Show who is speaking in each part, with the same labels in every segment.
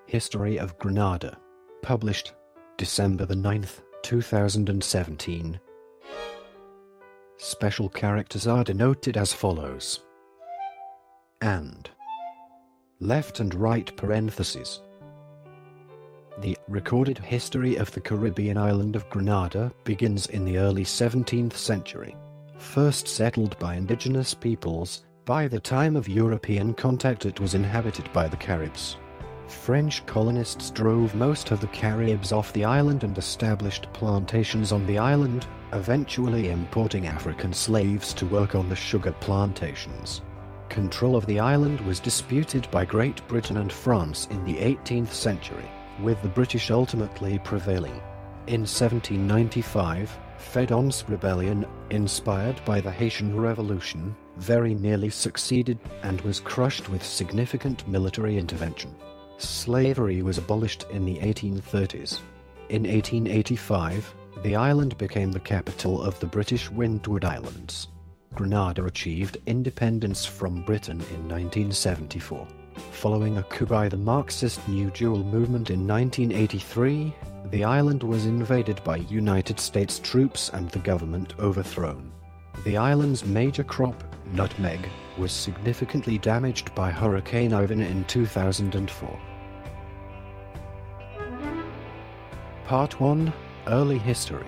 Speaker 1: History of Grenada. Published December the 9th, 2017. Special characters are denoted as follows. And. Left and right parentheses. The recorded history of the Caribbean island of Grenada begins in the early 17th century. First settled by indigenous peoples, by the time of European contact it was inhabited by the Caribs. French colonists drove most of the Caribs off the island and established plantations on the island, eventually importing African slaves to work on the sugar plantations. Control of the island was disputed by Great Britain and France in the 18th century, with the British ultimately prevailing. In 1795, Faden's rebellion, inspired by the Haitian Revolution, very nearly succeeded and was crushed with significant military intervention. Slavery was abolished in the 1830s. In 1885, the island became the capital of the British Windward Islands. Grenada achieved independence from Britain in 1974. Following a coup by the Marxist New Jewel movement in 1983, the island was invaded by United States troops and the government overthrown. The island's major crop, nutmeg, was significantly damaged by Hurricane Ivan in 2004. Part 1. Early History.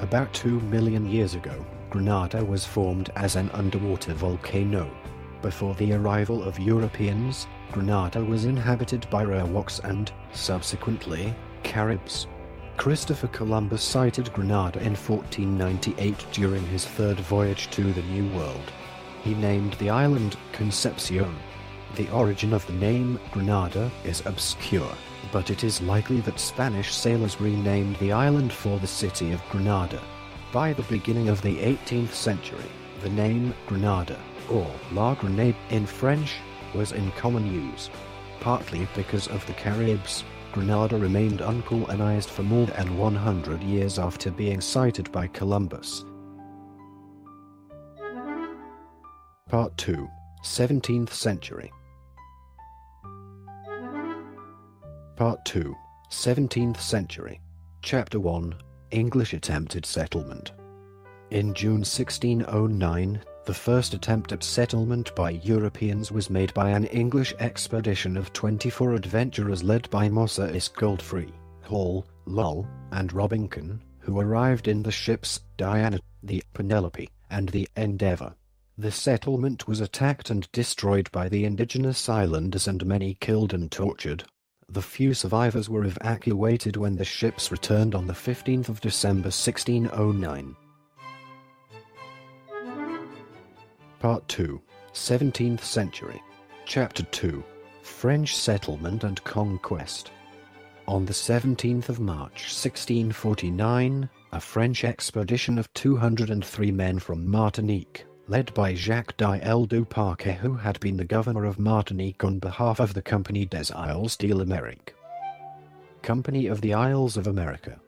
Speaker 1: About 2 million years ago, Grenada was formed as an underwater volcano. Before the arrival of Europeans, Grenada was inhabited by Arawaks and, subsequently, Caribs. Christopher Columbus sighted Grenada in 1498 during his third voyage to the New World. He named the island Concepcion. The origin of the name Grenada is obscure, but it is likely that Spanish sailors renamed the island for the city of Grenada. By the beginning of the 18th century, the name Grenada, or La Grenade in French, was in common use. Partly because of the Caribs, Grenada remained uncolonized for more than 100 years after being sighted by Columbus. Part 2. 17th century. Part 2. 17th century. Chapter 1. English attempted settlement. In June 1609, the first attempt at settlement by Europeans was made by an English expedition of 24 adventurers led by Moses Godfrey, Hall, Lull, and Robinson, who arrived in the ships Diana, the Penelope, and the Endeavour. The settlement was attacked and destroyed by the indigenous islanders and many killed and tortured. The few survivors were evacuated when the ships returned on the 15th of December 1609. Part 2. 17th century. Chapter 2. French settlement and conquest. On the 17th of March 1649, a French expedition of 203 men from Martinique, led by Jacques d'Isle du Parquet, who had been the governor of Martinique on behalf of the Compagnie des Isles de l'Amérique. Company of the Isles of America.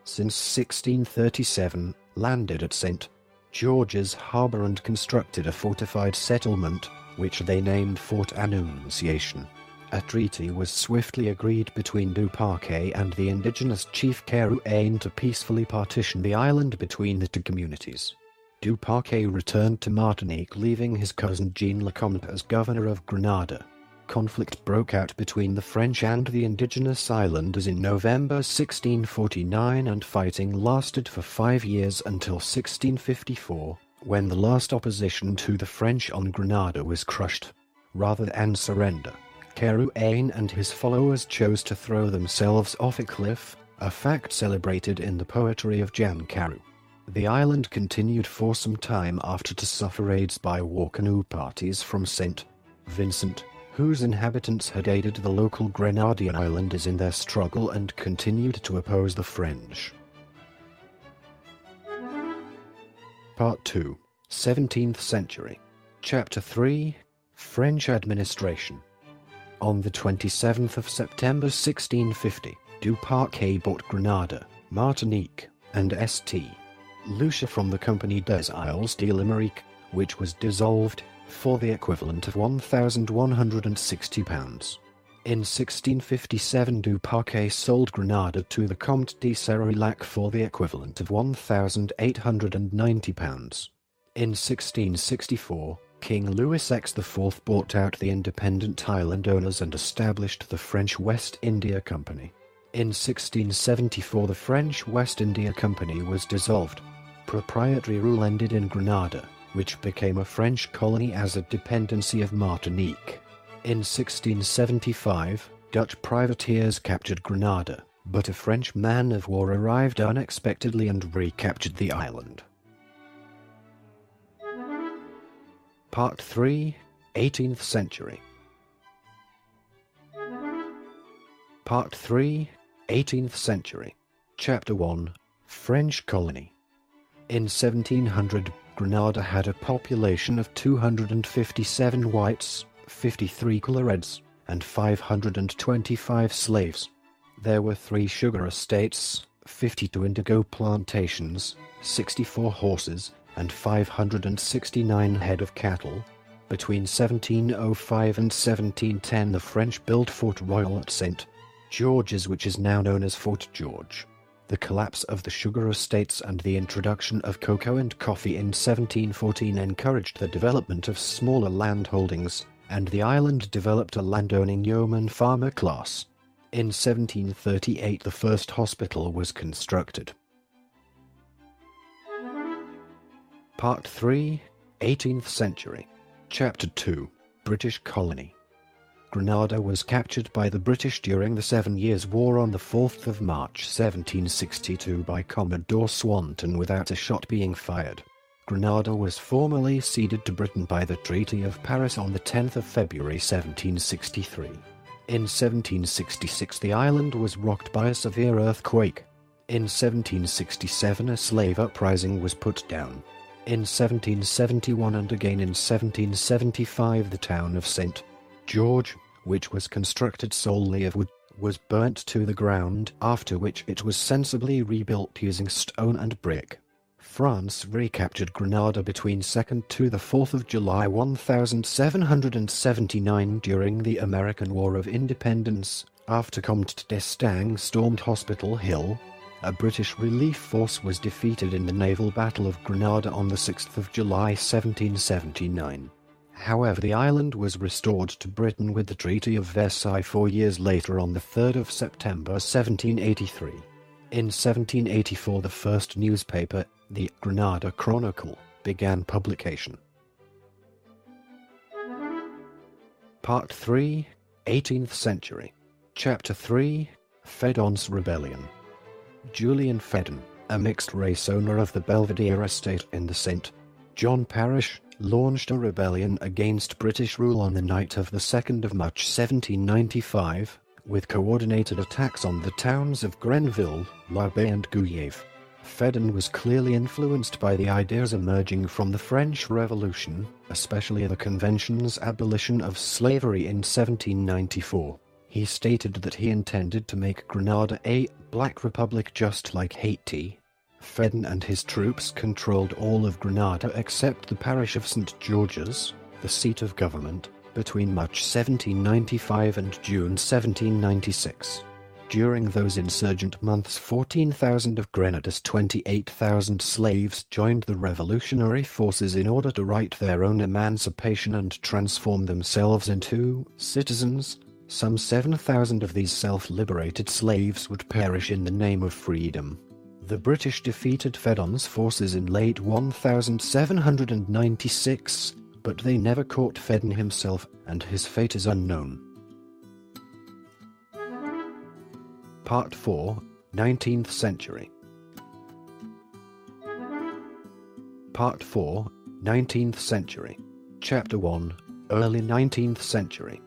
Speaker 1: Since 1637, landed at St. George's Harbour and constructed a fortified settlement, which they named Fort Annunciation. A treaty was swiftly agreed between du Parquet and the indigenous chief Carouain to peacefully partition the island between the two communities. Du Parquet returned to Martinique, leaving his cousin Jean Lecomte as governor of Grenada. Conflict broke out between the French and the indigenous islanders in November 1649, and fighting lasted for 5 years until 1654, when the last opposition to the French on Grenada was crushed. Rather than surrender, Carouain and his followers chose to throw themselves off a cliff, a fact celebrated in the poetry of Jan Carew. The island continued for some time after to suffer raids by war canoe parties from St. Vincent, whose inhabitants had aided the local Grenadian islanders in their struggle and continued to oppose the French. Part 2. 17th century. Chapter 3. French administration. On the 27th of September 1650, du Parquet bought Grenada, Martinique, and St. Lucia from the Compagnie des Isles de l'Amérique, which was dissolved, for the equivalent of £1,160. In 1657 Dupaquet sold Grenada to the Comte de Serillac for the equivalent of £1,890. In 1664, King Louis IV bought out the independent island owners and established the French West India Company. In 1674 the French West India Company was dissolved. Proprietary rule ended in Grenada, which became a French colony as a dependency of Martinique. In 1675, Dutch privateers captured Grenada, but a French man-of-war arrived unexpectedly and recaptured the island. Part 3, 18th century. Part 3, 18th century. Chapter 1, French colony. In 1700, Grenada had a population of 257 whites, 53 coloreds, and 525 slaves. There were 3 sugar estates, 52 indigo plantations, 64 horses, and 569 head of cattle. Between 1705 and 1710 the French built Fort Royal at St. George's, which is now known as Fort George. The collapse of the sugar estates and the introduction of cocoa and coffee in 1714 encouraged the development of smaller landholdings, and the island developed a landowning yeoman farmer class. In 1738 the first hospital was constructed. Part 3, 18th century. Chapter 2, British colony. Grenada was captured by the British during the 7 Years' War on the 4th of March 1762 by Commodore Swanton without a shot being fired. Grenada was formally ceded to Britain by the Treaty of Paris on the 10th of February 1763. In 1766 the island was rocked by a severe earthquake. In 1767 a slave uprising was put down. In 1771 and again in 1775 the town of St. George, which was constructed solely of wood, was burnt to the ground, after which it was sensibly rebuilt using stone and brick. France recaptured Grenada between 2nd to the 4th of July 1779 during the American War of Independence, after Comte d'Estaing stormed Hospital Hill. A British relief force was defeated in the naval battle of Grenada on the 6th of July 1779. However, the island was restored to Britain with the Treaty of Versailles 4 years later on the 3rd of September 1783. In 1784 the first newspaper, the Grenada Chronicle, began publication. Part 3, 18th century. Chapter 3, Faden's Rebellion. Julian Faden, a mixed-race owner of the Belvedere estate in the St. John parish, launched a rebellion against British rule on the night of the 2nd of March 1795, with coordinated attacks on the towns of Grenville, L'Abbaye and Guyave. Faden was clearly influenced by the ideas emerging from the French Revolution, especially the Convention's abolition of slavery in 1794. He stated that he intended to make Grenada a black republic just like Haiti. Faden and his troops controlled all of Grenada except the parish of St. George's, the seat of government, between March 1795 and June 1796. During those insurgent months 14,000 of Grenada's 28,000 slaves joined the revolutionary forces in order to write their own emancipation and transform themselves into citizens. Some 7,000 of these self-liberated slaves would perish in the name of freedom. The British defeated Faden's forces in late 1796, but they never caught Faden himself, and his fate is unknown. Part 4, 19th century. Part 4, 19th century. Chapter 1, Early 19th century.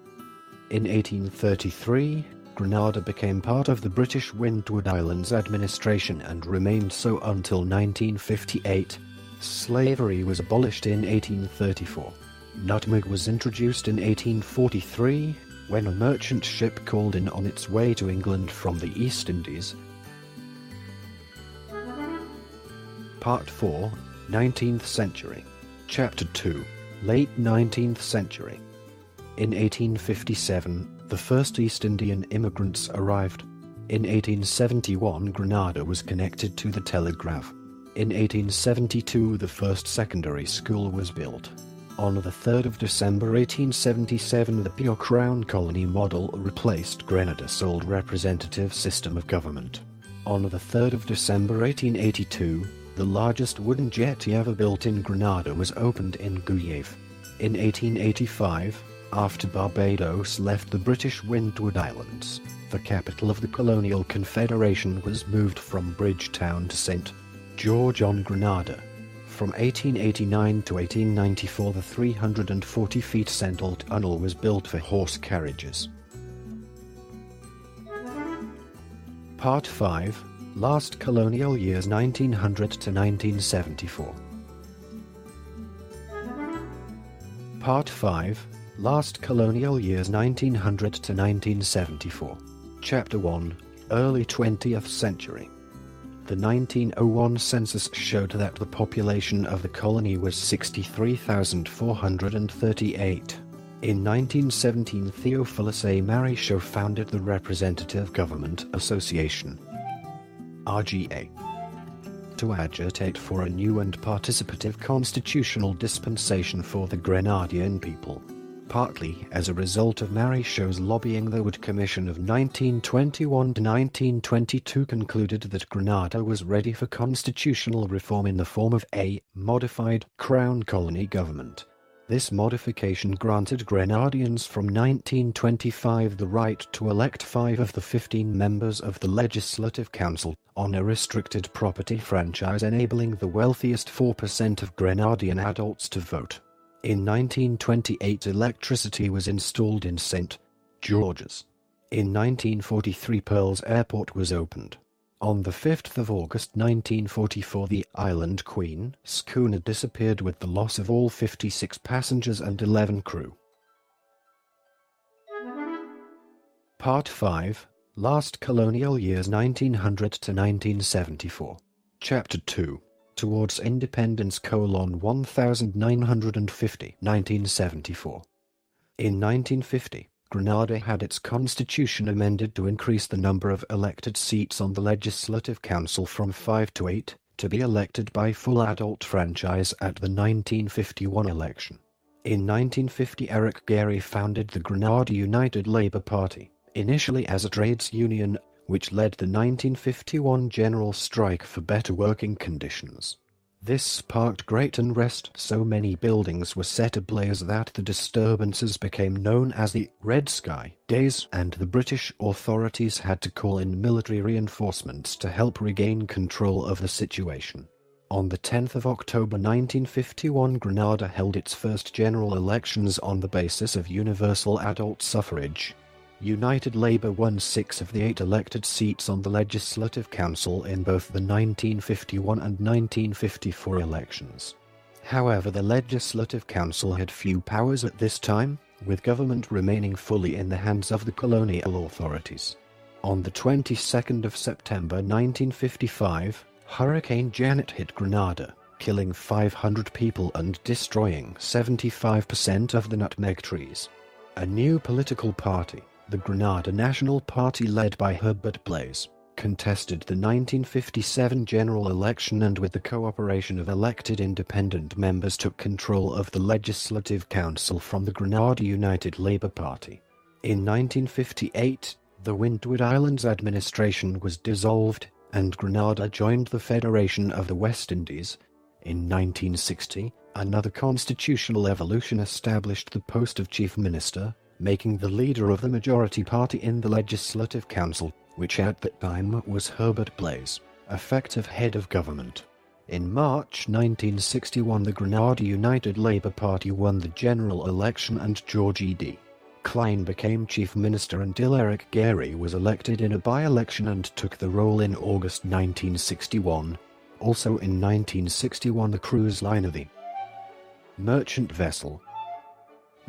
Speaker 1: In 1833, Grenada became part of the British Windward Islands administration and remained so until 1958. Slavery was abolished in 1834. Nutmeg was introduced in 1843, when a merchant ship called in on its way to England from the East Indies. Part 4, 19th century. Chapter 2, Late 19th century. In 1857, The first East Indian immigrants arrived. In 1871, Grenada was connected to the telegraph. In 1872, the first secondary school was built. On the 3rd of December 1877, the pure crown colony model replaced Grenada's sole representative system of government. On the 3rd of December 1882, the largest wooden jetty ever built in Grenada was opened in Guayave. In 1885, after Barbados left the British Windward Islands, the capital of the colonial confederation was moved from Bridgetown to St. George on Grenada. From 1889 to 1894, the 340 feet central tunnel was built for horse carriages. Part 5. Last colonial years 1900 to 1974. Part 5. Last colonial years 1900 to 1974. Chapter 1. Early 20th century. The 1901 census showed that the population of the colony was 63,438. In 1917, Theophilus A. Marichaud founded the Representative Government Association, RGA, to agitate for a new and participative constitutional dispensation for the Grenadian people. Partly as a result of Marichaud's lobbying, the Wood Commission of 1921 to 1922 concluded that Grenada was ready for constitutional reform in the form of a modified crown colony government. This modification granted Grenadians from 1925 the right to elect 5 of the 15 members of the Legislative Council on a restricted property franchise, enabling the wealthiest 4% of Grenadian adults to vote. In 1928, electricity was installed in St. George's. In 1943, Pearl's Airport was opened. On the 5th of August 1944, the Island Queen schooner disappeared with the loss of all 56 passengers and 11 crew. Part 5. Last colonial years 1900 to 1974. Chapter 2. Towards Independence: 1950, 1974. In 1950, Grenada had its constitution amended to increase the number of elected seats on the Legislative Council from 5 to 8, to be elected by full adult franchise at the 1951 election. In 1950, Eric Gairy founded the Grenada United Labour Party, initially as a trades union, which led the 1951 general strike for better working conditions. This sparked great unrest, so many buildings were set ablaze that the disturbances became known as the Red Sky Days, and the British authorities had to call in military reinforcements to help regain control of the situation. On the 10th of October 1951, Grenada held its first general elections on the basis of universal adult suffrage. United Labour won 6 of the 8 elected seats on the Legislative Council in both the 1951 and 1954 elections. However, the Legislative Council had few powers at this time, with government remaining fully in the hands of the colonial authorities. On the 22nd of September 1955, Hurricane Janet hit Grenada, killing 500 people and destroying 75% of the nutmeg trees. A new political party, the Grenada National Party led by Herbert Blaise, contested the 1957 general election and with the cooperation of elected independent members took control of the Legislative Council from the Grenada United Labour Party. In 1958, the Windward Islands administration was dissolved, and Grenada joined the Federation of the West Indies. In 1960, another constitutional evolution established the post of Chief Minister, making the leader of the majority party in the Legislative Council, which at that time was Herbert Blaise, effective head of government. In March 1961, the Grenada United Labour Party won the general election and George E.D. Klein became chief minister until Eric Gairy was elected in a by-election and took the role in August 1961. Also in 1961, the cruise liner the merchant vessel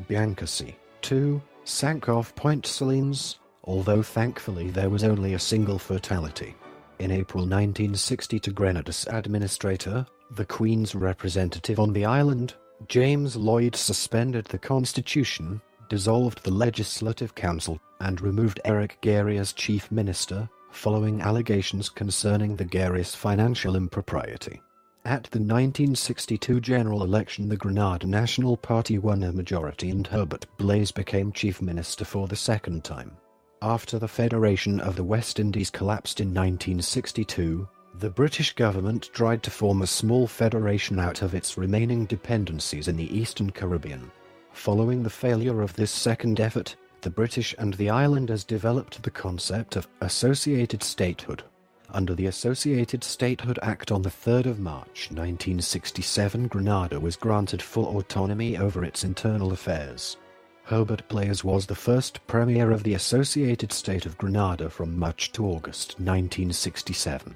Speaker 1: Biancacy 2 sank off Point Salines, although thankfully there was only a single fatality. In April 1960, Grenada's administrator, the Queen's representative on the island, James Lloyd, suspended the constitution, dissolved the Legislative Council, and removed Eric Gary as chief minister, following allegations concerning the Gary's financial impropriety. At the 1962 general election, the Grenada National Party won a majority and Herbert Blaise became chief minister for the second time. After the Federation of the West Indies collapsed in 1962, the British government tried to form a small federation out of its remaining dependencies in the Eastern Caribbean. Following the failure of this second effort, the British and the islanders developed the concept of associated statehood. Under the Associated Statehood Act on the 3rd of March 1967, Grenada was granted full autonomy over its internal affairs. Herbert Blaise was the first premier of the Associated State of Grenada from March to August 1967.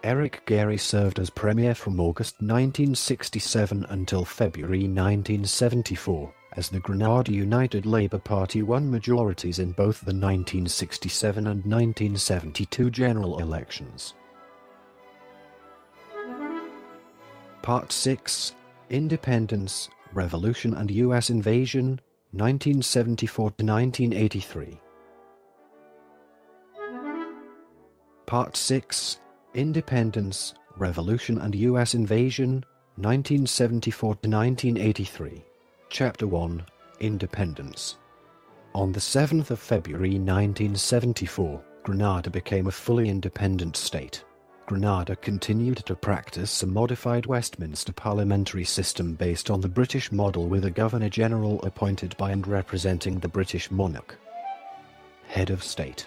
Speaker 1: Eric Gary served as premier from August 1967 until February 1974, as the Grenada United Labour Party won majorities in both the 1967 and 1972 general elections. Part 6. Independence, Revolution and U.S. Invasion, 1974–1983. Part 6. Independence, Revolution and U.S. Invasion, 1974–1983. Chapter 1. Independence. On the 7th of February 1974, Grenada became a fully independent state. Grenada continued to practice a modified Westminster parliamentary system based on the British model, with a Governor-General appointed by and representing the British monarch, head of state,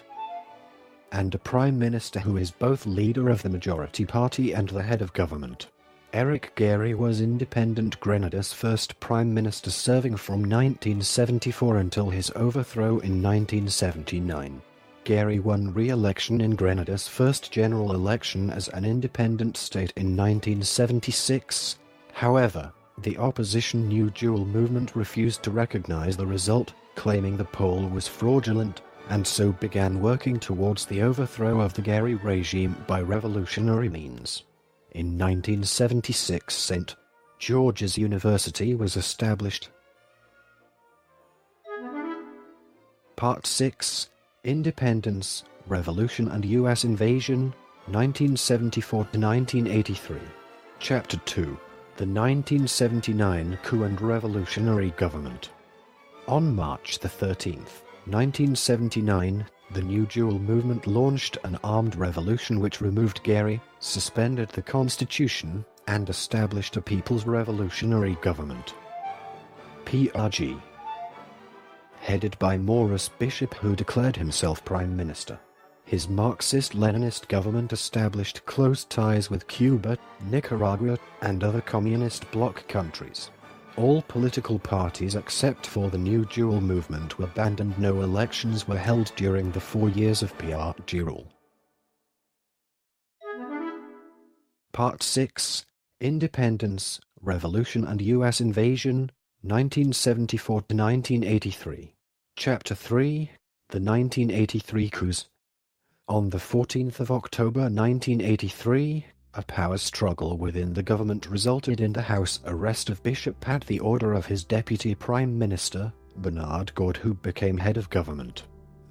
Speaker 1: and a Prime Minister who is both leader of the majority party and the head of government. Eric Gary was independent Grenada's first Prime Minister, serving from 1974 until his overthrow in 1979. Gary won re-election in Grenada's first general election as an independent state in 1976. However, the opposition New Dual movement refused to recognize the result, claiming the poll was fraudulent, and so began working towards the overthrow of the Gary regime by revolutionary means. In 1976, St. George's University was established. Part 6. Independence, Revolution and U.S. Invasion, 1974–1983. Chapter 2. The 1979 Coup and Revolutionary Government. On March 13, 1979, the New Dual movement launched an armed revolution which removed Gary, suspended the constitution, and established a People's Revolutionary Government, PRG, headed by Maurice Bishop, who declared himself Prime Minister. His Marxist-Leninist government established close ties with Cuba, Nicaragua, and other communist bloc countries. All political parties except for the New Dual movement were banned and no elections were held during the 4 years of PRG rule. Part 6. Independence, Revolution and U.S. Invasion, 1974–1983. Chapter 3. The 1983 Coups. On the 14th of October 1983, a power struggle within the government resulted in the House arrest of Bishop at the order of his deputy Prime Minister, Bernard Gord, who became head of government.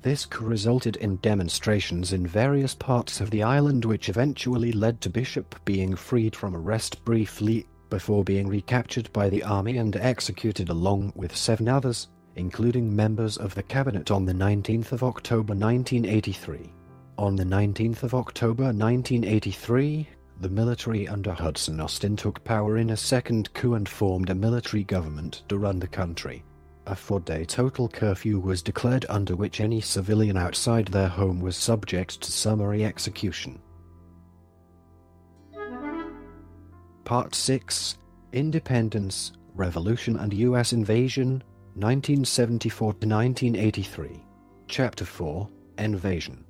Speaker 1: This coup resulted in demonstrations in various parts of the island, which eventually led to Bishop being freed from arrest briefly before being recaptured by the army and executed along with 7 others, including members of the cabinet, on the 19th of October 1983. On the 19th of October 1983, the military under Hudson Austin took power in a second coup and formed a military government to run the country. A 4-day total curfew was declared, under which any civilian outside their home was subject to summary execution. Part 6. Independence, Revolution and U.S. Invasion, 1974–1983. Chapter 4. Invasion.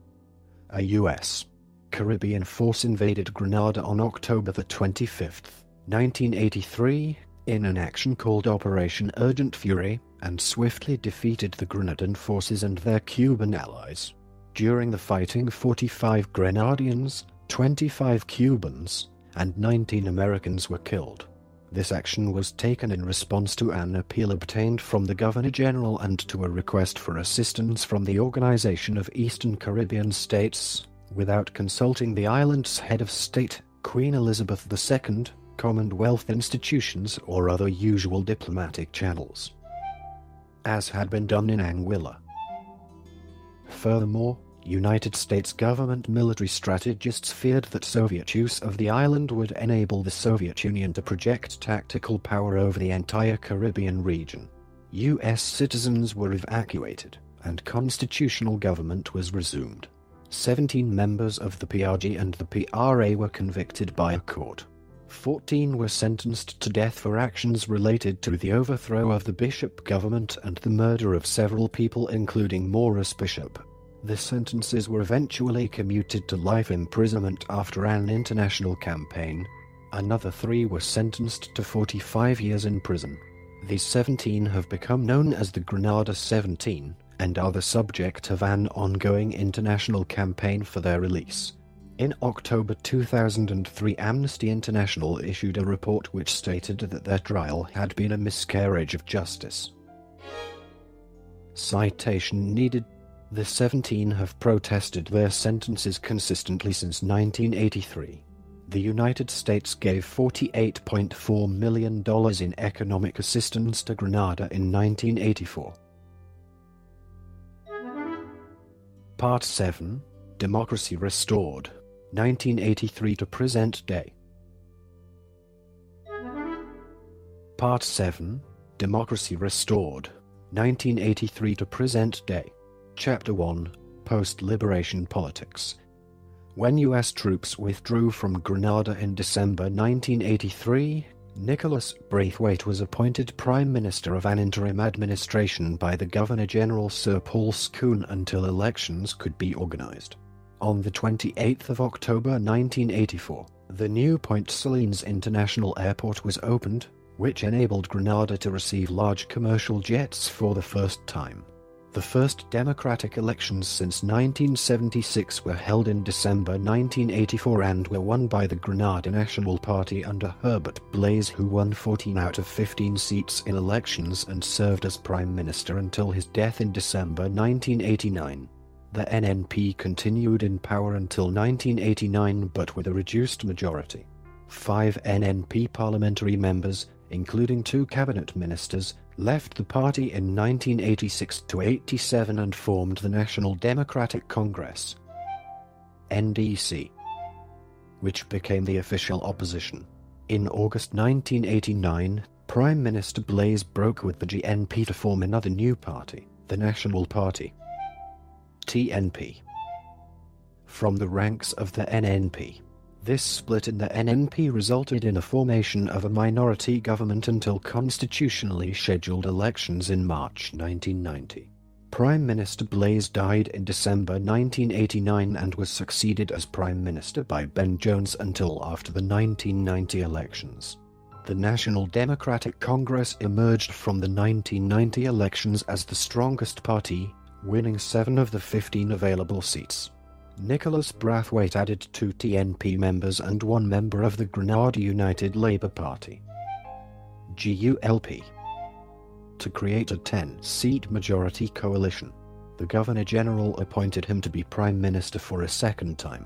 Speaker 1: A U.S. Caribbean force invaded Grenada on October 25, 1983, in an action called Operation Urgent Fury, and swiftly defeated the Grenadan forces and their Cuban allies. During the fighting, 45 Grenadians, 25 Cubans, and 19 Americans were killed. This action was taken in response to an appeal obtained from the Governor-General and to a request for assistance from the Organization of Eastern Caribbean States, without consulting the island's head of state, Queen Elizabeth II, Commonwealth institutions or other usual diplomatic channels, as had been done in Anguilla. Furthermore, United States government military strategists feared that Soviet use of the island would enable the Soviet Union to project tactical power over the entire Caribbean region. U.S. citizens were evacuated, and constitutional government was resumed. 17 members of the PRG and the PRA were convicted by a court. 14 were sentenced to death for actions related to the overthrow of the Bishop government and the murder of several people including Maurice Bishop. The sentences were eventually commuted to life imprisonment after an international campaign. Another 3 were sentenced to 45 years in prison. These 17 have become known as the Grenada 17, and are the subject of an ongoing international campaign for their release. In October 2003, Amnesty International issued a report which stated that their trial had been a miscarriage of justice. Citation needed. The 17 have protested their sentences consistently since 1983. The United States gave $48.4 million in economic assistance to Grenada in 1984. Part 7. Democracy Restored, 1983 to present day. Part 7. Democracy Restored, 1983 to present day. Chapter 1. Post-Liberation Politics. When U.S. troops withdrew from Grenada in December 1983, Nicholas Braithwaite was appointed Prime Minister of an interim administration by the Governor-General Sir Paul Scoon until elections could be organized. On the 28th of October 1984, the new Point Salines International Airport was opened, which enabled Grenada to receive large commercial jets for the first time. The first democratic elections since 1976 were held in December 1984 and were won by the Grenada National Party under Herbert Blaise, who won 14 out of 15 seats in elections and served as Prime Minister until his death in December 1989. The NNP continued in power until 1989 but with a reduced majority. 5 NNP parliamentary members, including 2 cabinet ministers, left the party in 1986 to 87 and formed the National Democratic Congress, NDC, which became the official opposition. In August 1989, Prime Minister Blaise broke with the GNP to form another new party, the National Party, TNP, from the ranks of the NNP. This split in the NNP resulted in a formation of a minority government until constitutionally scheduled elections in March 1990. Prime Minister Blaise died in December 1989 and was succeeded as Prime Minister by Ben Jones until after the 1990 elections. The National Democratic Congress emerged from the 1990 elections as the strongest party, winning 7 of the 15 available seats. Nicholas Braithwaite added 2 TNP members and 1 member of the Grenada United Labour Party, GULP, to create a 10-seat majority coalition. The Governor-General appointed him to be Prime Minister for a second time.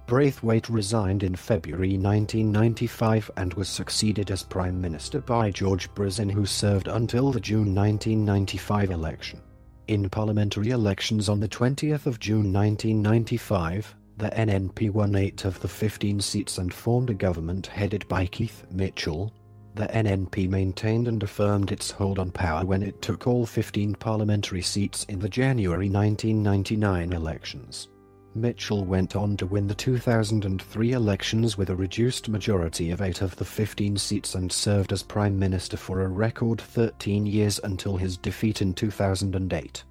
Speaker 1: Braithwaite resigned in February 1995 and was succeeded as Prime Minister by George Brizin, who served until the June 1995 election. In parliamentary elections on the 20th of June 1995, the NNP won 8 of the 15 seats and formed a government headed by Keith Mitchell. The NNP maintained and affirmed its hold on power when it took all 15 parliamentary seats in the January 1999 elections. Mitchell went on to win the 2003 elections with a reduced majority of 8 of the 15 seats and served as Prime Minister for a record 13 years until his defeat in 2008.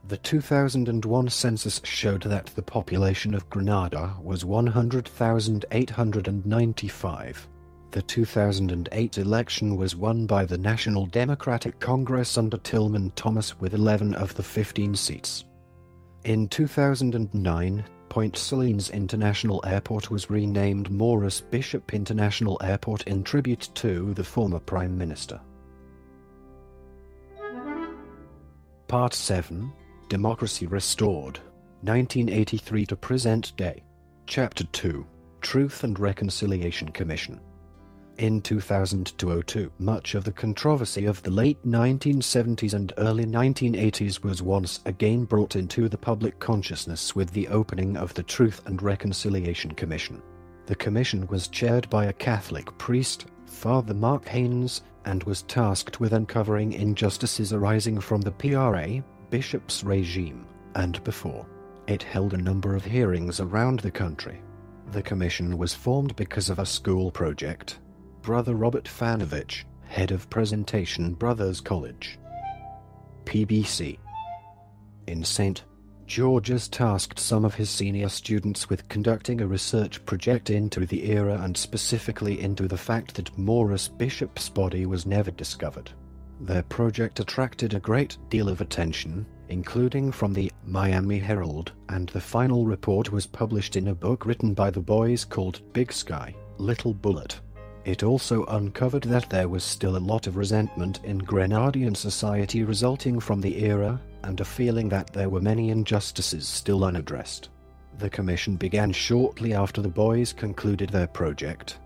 Speaker 1: The 2001 census showed that the population of Grenada was 100,895. The 2008 election was won by the National Democratic Congress under Tillman Thomas with 11 of the 15 seats. In 2009, Point Salines International Airport was renamed Maurice Bishop International Airport in tribute to the former Prime Minister. Part 7. Democracy Restored, 1983 to Present Day. Chapter 2. Truth and Reconciliation Commission. In 2002, much of the controversy of the late 1970s and early 1980s was once again brought into the public consciousness with the opening of the Truth and Reconciliation Commission. The commission was chaired by a Catholic priest, Father Mark Haynes, and was tasked with uncovering injustices arising from the PRA, Bishop's regime, and before. It held a number of hearings around the country. The commission was formed because of a school project. Brother Robert Fanovich, head of Presentation Brothers College, PBC, in St. George's, tasked some of his senior students with conducting a research project into the era and specifically into the fact that Maurice Bishop's body was never discovered. Their project attracted a great deal of attention, including from the Miami Herald, and the final report was published in a book written by the boys called Big Sky, Little Bullet. It also uncovered that there was still a lot of resentment in Grenadian society resulting from the era, and a feeling that there were many injustices still unaddressed. The commission began shortly after the boys concluded their project.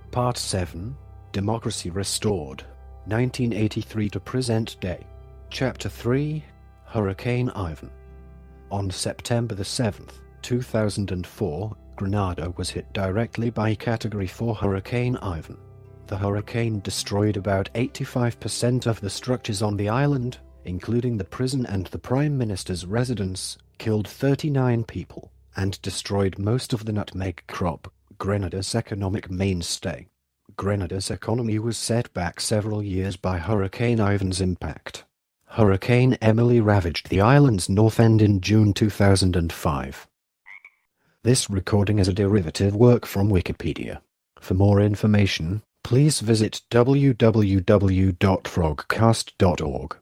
Speaker 1: Part 7. Democracy Restored, 1983 to Present Day. Chapter 3. Hurricane Ivan. On September the 7th, 2004, Grenada was hit directly by Category 4 Hurricane Ivan. The hurricane destroyed about 85% of the structures on the island, including the prison and the Prime Minister's residence, killed 39 people, and destroyed most of the nutmeg crop, Grenada's economic mainstay. Grenada's economy was set back several years by Hurricane Ivan's impact. Hurricane Emily ravaged the island's north end in June 2005. This recording is a derivative work from Wikipedia. For more information, please visit www.frogcast.org.